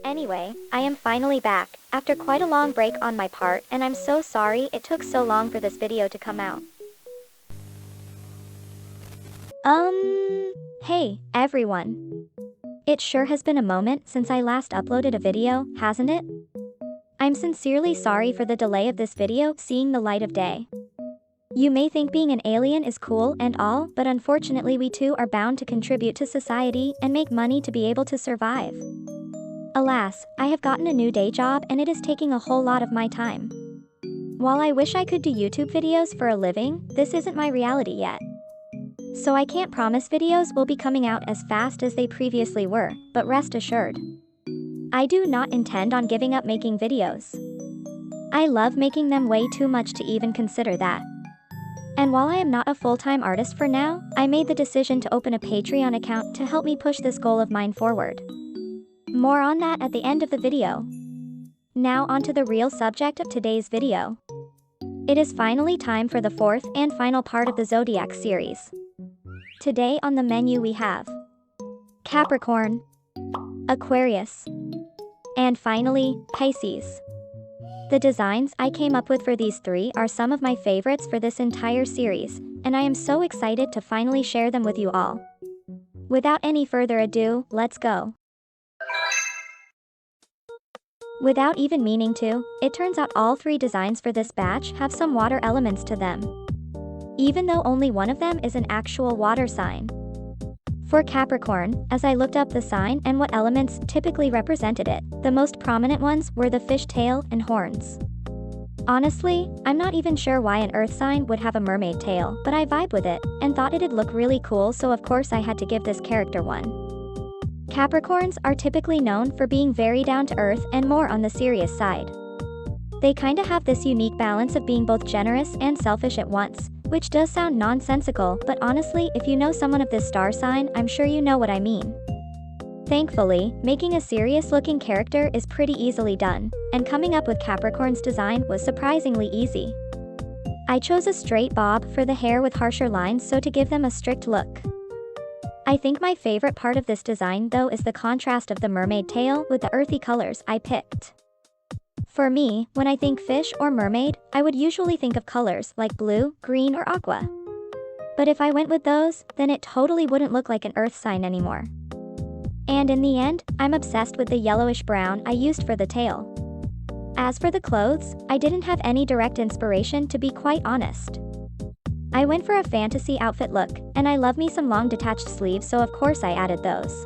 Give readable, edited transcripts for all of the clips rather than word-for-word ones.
Anyway, I am finally back, after quite a long break on my part, and I'm so sorry it took so long for this video to come out. Hey, everyone. It sure has been a moment since I last uploaded a video, hasn't it? I'm sincerely sorry for the delay of this video seeing the light of day. You may think being an alien is cool and all, but unfortunately we too are bound to contribute to society and make money to be able to survive. Alas, I have gotten a new day job and it is taking a whole lot of my time. While I wish I could do YouTube videos for a living, this isn't my reality yet. So I can't promise videos will be coming out as fast as they previously were, but rest assured, I do not intend on giving up making videos. I love making them way too much to even consider that. And while I am not a full-time artist for now, I made the decision to open a Patreon account to help me push this goal of mine forward. More on that at the end of the video. Now onto the real subject of today's video. It is finally time for the fourth and final part of the Zodiac series. Today on the menu we have Capricorn, Aquarius, and finally, Pisces. The designs I came up with for these three are some of my favorites for this entire series, and I am so excited to finally share them with you all. Without any further ado, let's go. Without even meaning to, it turns out all three designs for this batch have some water elements to them, even though only one of them is an actual water sign. For Capricorn, as I looked up the sign and what elements typically represented it, the most prominent ones were the fish tail and horns. Honestly, I'm not even sure why an earth sign would have a mermaid tail, but I vibe with it, and thought it'd look really cool, so of course I had to give this character one. Capricorns are typically known for being very down to earth and more on the serious side. They kinda have this unique balance of being both generous and selfish at once, which does sound nonsensical, but honestly, if you know someone of this star sign, I'm sure you know what I mean. Thankfully, making a serious-looking character is pretty easily done, and coming up with Capricorn's design was surprisingly easy. I chose a straight bob for the hair with harsher lines so to give them a strict look. I think my favorite part of this design though is the contrast of the mermaid tail with the earthy colors I picked. For me, when I think fish or mermaid, I would usually think of colors like blue, green, or aqua. But if I went with those, then it totally wouldn't look like an earth sign anymore. And in the end, I'm obsessed with the yellowish brown I used for the tail. As for the clothes, I didn't have any direct inspiration, to be quite honest. I went for a fantasy outfit look, and I love me some long detached sleeves, so of course I added those.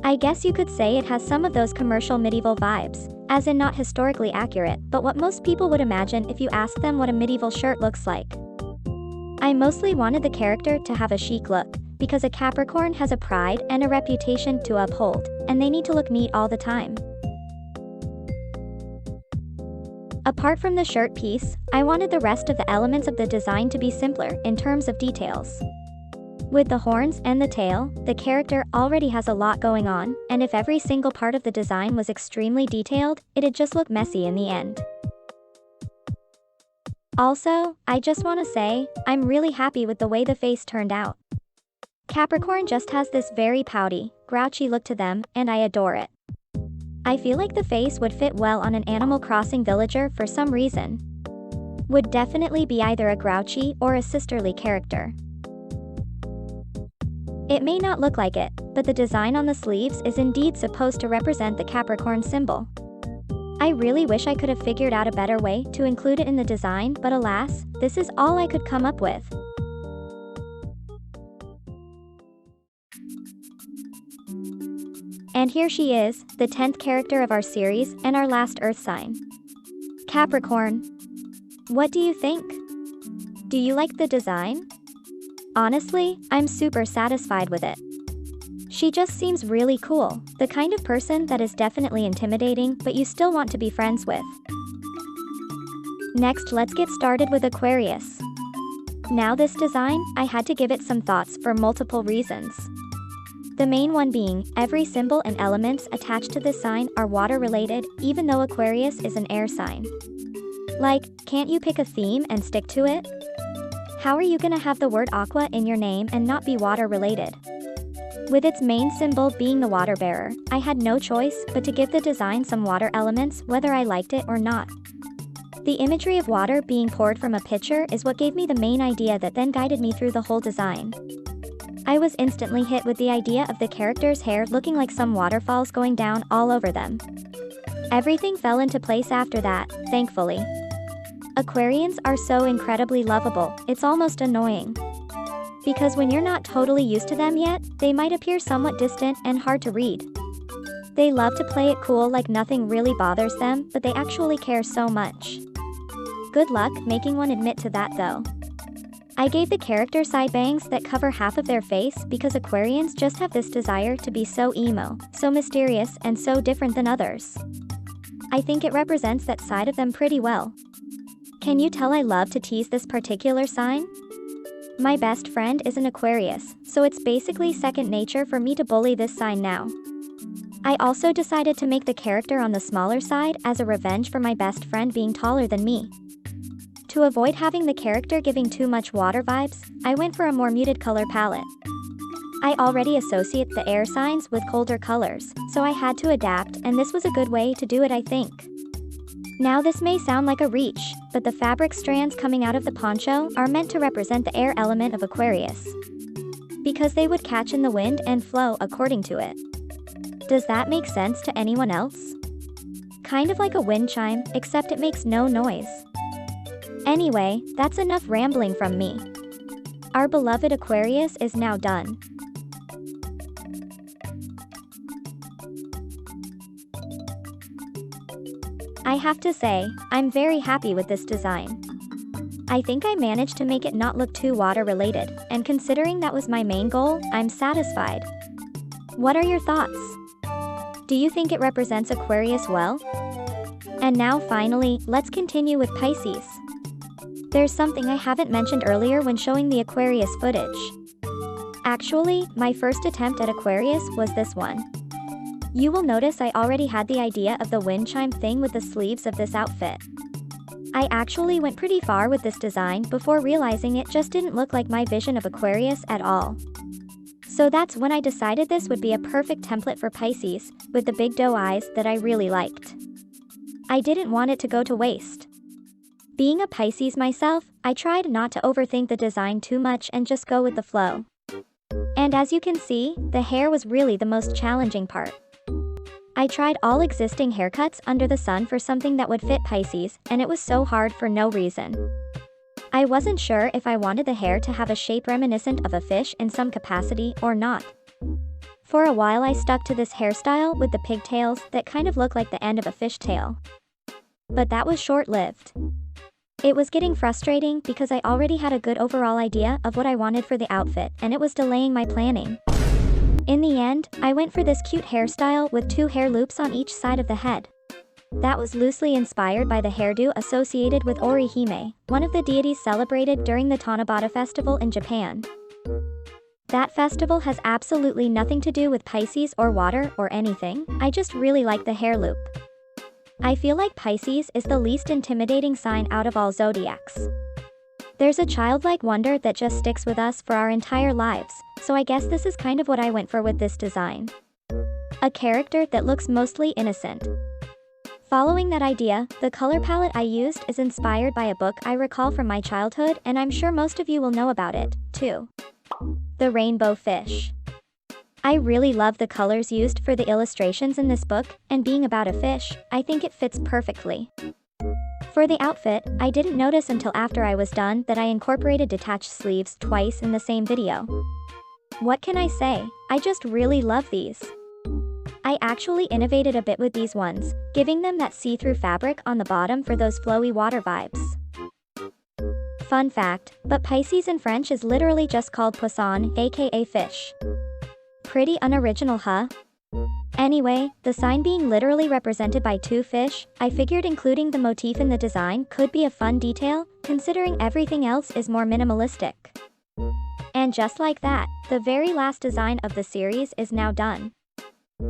I guess you could say it has some of those commercial medieval vibes, as in not historically accurate, but what most people would imagine if you ask them what a medieval shirt looks like. I mostly wanted the character to have a chic look, because a Capricorn has a pride and a reputation to uphold, and they need to look neat all the time. Apart from the shirt piece, I wanted the rest of the elements of the design to be simpler in terms of details. With the horns and the tail, the character already has a lot going on, and if every single part of the design was extremely detailed, it'd just look messy in the end. Also, I just want to say, I'm really happy with the way the face turned out. Capricorn just has this very pouty, grouchy look to them, and I adore it. I feel like the face would fit well on an Animal Crossing villager for some reason. Would definitely be either a grouchy or a sisterly character. It may not look like it, but the design on the sleeves is indeed supposed to represent the Capricorn symbol. I really wish I could have figured out a better way to include it in the design, but alas, this is all I could come up with. And here she is, the 10th character of our series and our last earth sign. Capricorn. What do you think? Do you like the design? Honestly, I'm super satisfied with it. She just seems really cool, the kind of person that is definitely intimidating but you still want to be friends with. Next, let's get started with Aquarius. Now this design, I had to give it some thoughts for multiple reasons. The main one being, every symbol and elements attached to this sign are water related, even though Aquarius is an air sign. Like, can't you pick a theme and stick to it? How are you gonna have the word aqua in your name and not be water related? With its main symbol being the water bearer, I had no choice but to give the design some water elements whether I liked it or not. The imagery of water being poured from a pitcher is what gave me the main idea that then guided me through the whole design. I was instantly hit with the idea of the character's hair looking like some waterfalls going down all over them. Everything fell into place after that, thankfully. Aquarians are so incredibly lovable, it's almost annoying. Because when you're not totally used to them yet, they might appear somewhat distant and hard to read. They love to play it cool like nothing really bothers them, but they actually care so much. Good luck making one admit to that though. I gave the character side bangs that cover half of their face because Aquarians just have this desire to be so emo, so mysterious and so different than others. I think it represents that side of them pretty well. Can you tell I love to tease this particular sign? My best friend is an Aquarius, so it's basically second nature for me to bully this sign now. I also decided to make the character on the smaller side as a revenge for my best friend being taller than me. To avoid having the character giving too much water vibes, I went for a more muted color palette. I already associate the air signs with colder colors, so I had to adapt, and this was a good way to do it, I think. Now this may sound like a reach, but the fabric strands coming out of the poncho are meant to represent the air element of Aquarius, because they would catch in the wind and flow according to it. Does that make sense to anyone else? Kind of like a wind chime, except it makes no noise. Anyway, that's enough rambling from me. Our beloved Aquarius is now done. I have to say, I'm very happy with this design. I think I managed to make it not look too water related, and considering that was my main goal, I'm satisfied. What are your thoughts? Do you think it represents Aquarius well? And now finally, let's continue with Pisces. There's something I haven't mentioned earlier when showing the Aquarius footage. Actually, my first attempt at Aquarius was this one. You will notice I already had the idea of the wind chime thing with the sleeves of this outfit. I actually went pretty far with this design before realizing it just didn't look like my vision of Aquarius at all. So that's when I decided this would be a perfect template for Pisces, with the big doe eyes that I really liked. I didn't want it to go to waste. Being a Pisces myself, I tried not to overthink the design too much and just go with the flow. And as you can see, the hair was really the most challenging part. I tried all existing haircuts under the sun for something that would fit Pisces, and it was so hard for no reason. I wasn't sure if I wanted the hair to have a shape reminiscent of a fish in some capacity or not. For a while I stuck to this hairstyle with the pigtails that kind of look like the end of a fishtail. But that was short-lived. It was getting frustrating because I already had a good overall idea of what I wanted for the outfit, and it was delaying my planning. In the end, I went for this cute hairstyle with 2 hair loops on each side of the head. That was loosely inspired by the hairdo associated with Orihime, one of the deities celebrated during the Tanabata festival in Japan. That festival has absolutely nothing to do with Pisces or water or anything, I just really like the hair loop. I feel like Pisces is the least intimidating sign out of all zodiacs. There's a childlike wonder that just sticks with us for our entire lives, so I guess this is kind of what I went for with this design. A character that looks mostly innocent. Following that idea, the color palette I used is inspired by a book I recall from my childhood, and I'm sure most of you will know about it, too. The Rainbow Fish. I really love the colors used for the illustrations in this book, and being about a fish, I think it fits perfectly. For the outfit, I didn't notice until after I was done that I incorporated detached sleeves twice in the same video. What can I say? I just really love these. I actually innovated a bit with these ones, giving them that see-through fabric on the bottom for those flowy water vibes. Fun fact, but Pisces in French is literally just called poisson, aka fish. Pretty unoriginal, huh? Anyway, the sign being literally represented by 2 fish, I figured including the motif in the design could be a fun detail, considering everything else is more minimalistic. And just like that, the very last design of the series is now done.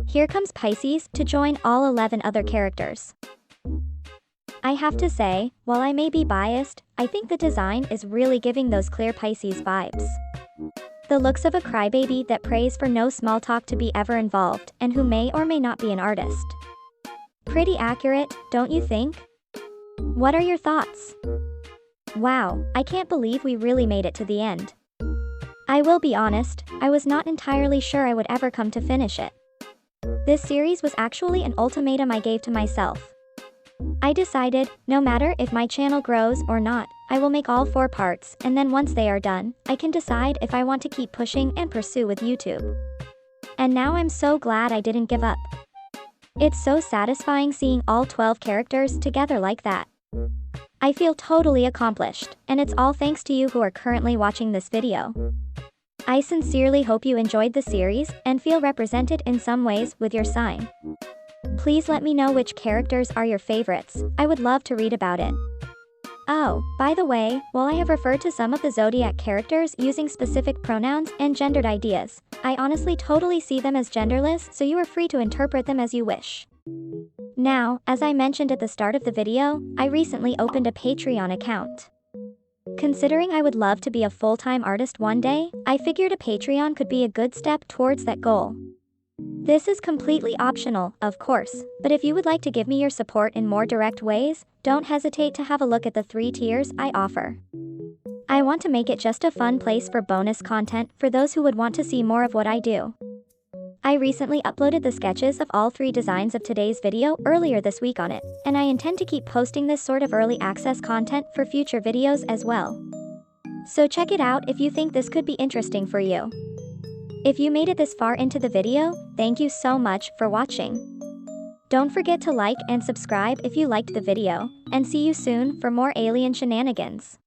Here comes Pisces to join all 11 other characters. I have to say, while I may be biased, I think the design is really giving those clear Pisces vibes. The looks of a crybaby that prays for no small talk to be ever involved and who may or may not be an artist. Pretty accurate, don't you think? What are your thoughts? Wow, I can't believe we really made it to the end. I will be honest, I was not entirely sure I would ever come to finish it. This series was actually an ultimatum I gave to myself. I decided, no matter if my channel grows or not, I will make all 4 parts, and then once they are done, I can decide if I want to keep pushing and pursue with YouTube. And now I'm so glad I didn't give up. It's so satisfying seeing all 12 characters together like that. I feel totally accomplished, and it's all thanks to you who are currently watching this video. I sincerely hope you enjoyed the series and feel represented in some ways with your sign. Please let me know which characters are your favorites, I would love to read about it. Oh, by the way, while I have referred to some of the Zodiac characters using specific pronouns and gendered ideas, I honestly totally see them as genderless, so you are free to interpret them as you wish. Now, as I mentioned at the start of the video, I recently opened a Patreon account. Considering I would love to be a full-time artist one day, I figured a Patreon could be a good step towards that goal. This is completely optional, of course, but if you would like to give me your support in more direct ways, don't hesitate to have a look at the 3 tiers I offer. I want to make it just a fun place for bonus content for those who would want to see more of what I do. I recently uploaded the sketches of all 3 designs of today's video earlier this week on it, and I intend to keep posting this sort of early access content for future videos as well. So check it out if you think this could be interesting for you. If you made it this far into the video, thank you so much for watching. Don't forget to like and subscribe if you liked the video, and see you soon for more alien shenanigans.